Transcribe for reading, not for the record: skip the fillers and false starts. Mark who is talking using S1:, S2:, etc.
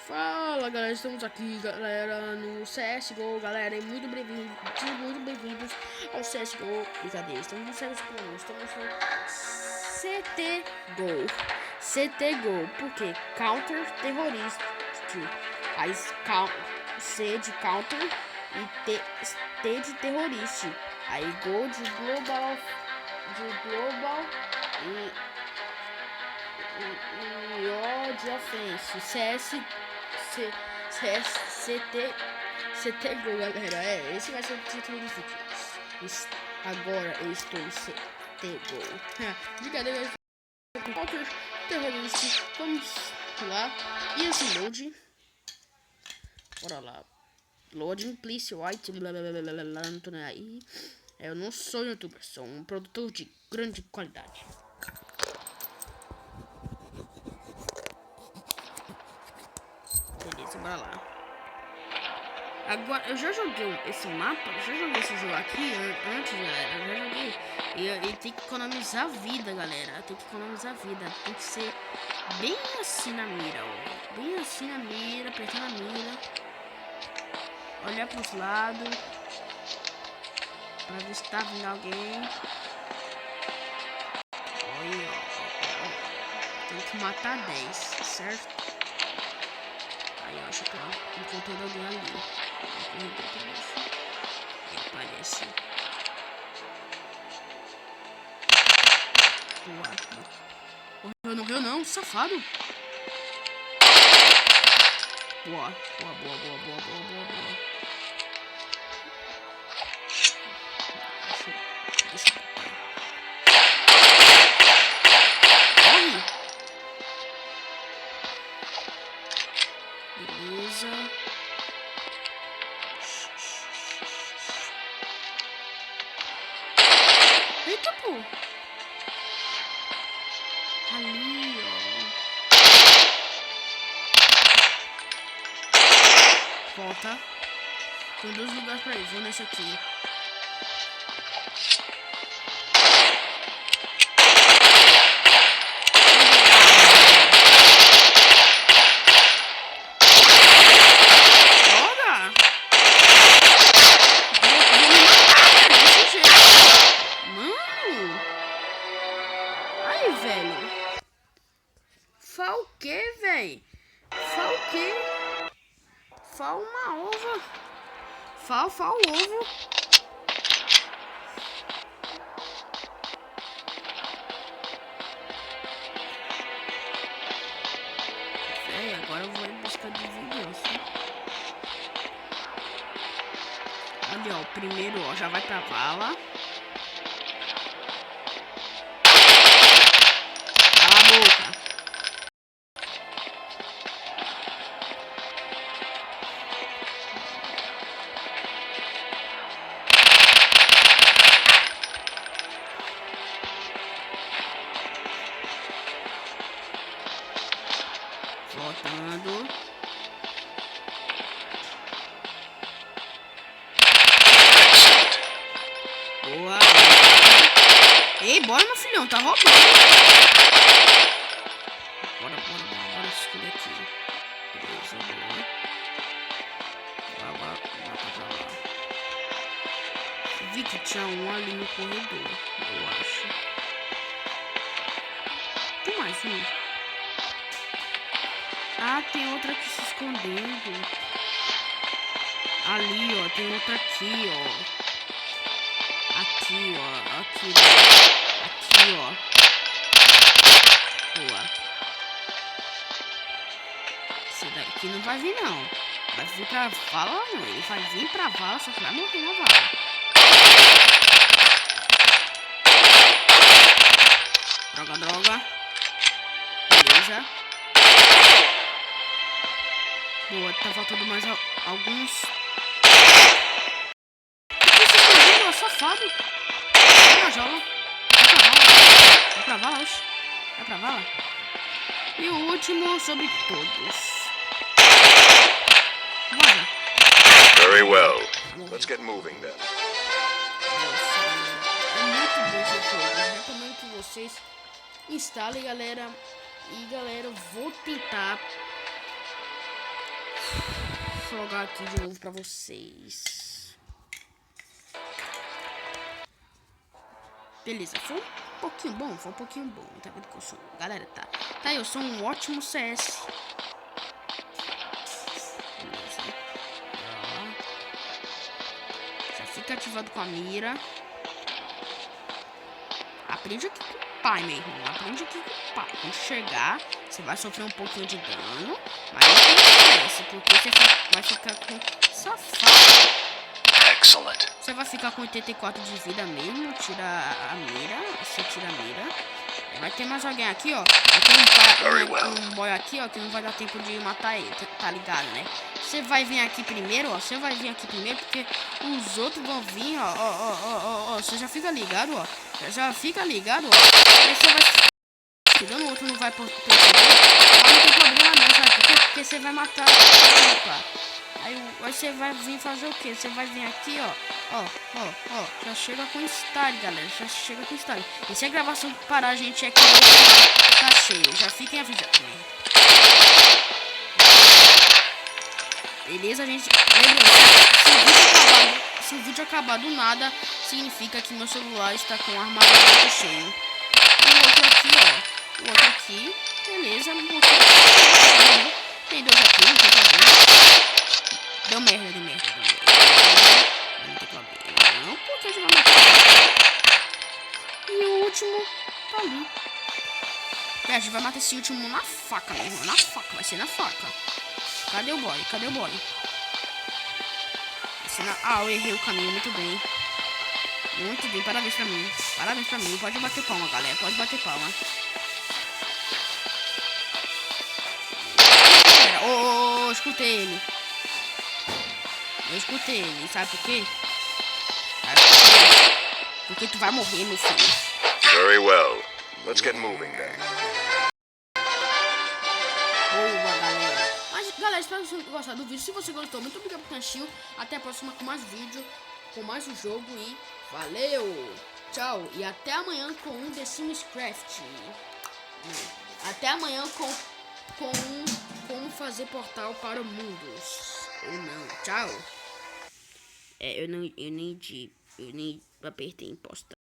S1: Fala galera, estamos aqui galera no CSGO, galera, e muito bem-vindos ao CSGO. Brincadeira, estamos no CSGO, estamos no CTGO, porque Counter Terrorist, aí C de Counter e T de Terrorist, aí Go de Global e O de Offense, CTGO, galera. Esse vai ser o título do vídeo. Agora eu estou em CTGO. Brincadeira, Counter Terrorist. Vamos lá. E esse load. Bora lá. Loading, please, white. Não tô nem aí. Eu não sou youtuber, sou um produtor de grande qualidade. Beleza, bora lá. Agora, eu já joguei esse mapa, já joguei esse jogo aqui antes, galera. Eu já joguei. E tem que economizar vida, galera. Tem que economizar vida. Tem que ser bem assim na mira, ó. Bem assim na mira, apertando a mira. Olhar pros lados. Pra ver se tá vindo alguém. Olha, ó. Tem que matar 10, certo? Aí eu acho que eu encontrei alguém ali. Aparece. Boa. Não morreu não, safado. Boa. Corre. Beleza. Eita, pô. Ali, ó. Volta. Tem 2 lugares pra ir. Vou nesse aqui. Velho, fal o que, velho? Fal o que? Fal uma ova. Fal ovo. Véi, agora eu vou em busca de vingança. Olha, ó, o primeiro, ó, já vai pra vala. Voltando. Boa. Ei, bora, meu filhão, tá roubando. Bora escolher aqui. Beleza, boa. Bora pra lá. Vi que tinha um ali no corredor, eu acho. Tem mais um. Ah, tem outra aqui se escondendo. Ali, ó. Tem outra aqui, ó. Aqui, ó. Aqui, ó. Boa. Esse daqui não vai vir, não. Vai vir pra vala, não. Ele vai vir pra vala, só que vai morrer na vala. Droga. Beleza. Boa, tá faltando mais alguns. O que você safado? Vai na jaula. Vai pra vala, oxe. Vai pra vala. E o último sobre todos. Bora.
S2: Very well. Let's get moving then.
S1: Nossa, é muito bom esse jogo. Eu recomendo que vocês instalem, galera. E galera, eu vou tentar jogar aqui de novo pra vocês. Beleza, foi um pouquinho bom, Tá vendo que eu sou... Galera, tá, eu sou um ótimo CS. Beleza. Já fica ativado com a mira. Aprende aqui com o pai, meu irmão. Aprende aqui com o pai. Quando chegar, você vai sofrer um pouquinho de dano. Mas não tem diferença, porque você vai ficar com safado.
S2: Excellent.
S1: Você vai ficar com 84 de vida mesmo. Tira a mira. Você tira a mira. Vai ter mais alguém aqui, ó. Vai ter um boy aqui, ó, que não vai dar tempo de matar ele. Tá ligado, né? Você vai vir aqui primeiro, ó. Você vai vir aqui primeiro, porque os outros vão vir, ó. Você já fica ligado, ó. Já fica ligado, ó. Aí você vai... Cuidando, o outro não vai perceber. Mas não tem problema não, sabe por quê? Porque você vai matar. Opa. Aí você vai vir fazer o quê? Você vai vir aqui, ó. Já chega com style, galera. Já chega com style. E se a gravação parar, a gente é que tá cheio. Já fiquem avisados. Beleza, gente? Se o vídeo acabar do nada, significa que meu celular está com o armazenamento cheio. O outro aqui, ó. O outro aqui. Beleza. Tem dois aqui, não tem problema. Deu merda. Não tem problema. Não, porque a gente vai matar. E o último tá ali. A gente vai matar esse último na faca, meu irmão. Na faca, vai ser na faca. Cadê o boy? Ah, eu errei o caminho, muito bem. Muito bem, parabéns pra mim. Pode bater palma, galera. Pode bater palma. Eu escutei ele. Sabe por quê? Porque tu vai morrer, meu filho.
S2: Very well. Let's get moving then.
S1: Boa, galera. Mas, galera, espero que vocês tenham gostado do vídeo. Se você gostou, muito obrigado por ter assistido. Até a próxima com mais vídeo, com mais um jogo e valeu! Tchau! E até amanhã com um The Sims Craft. Até amanhã com como fazer portal para mundos. Ou não. Tchau! Eu nem apertei em postar.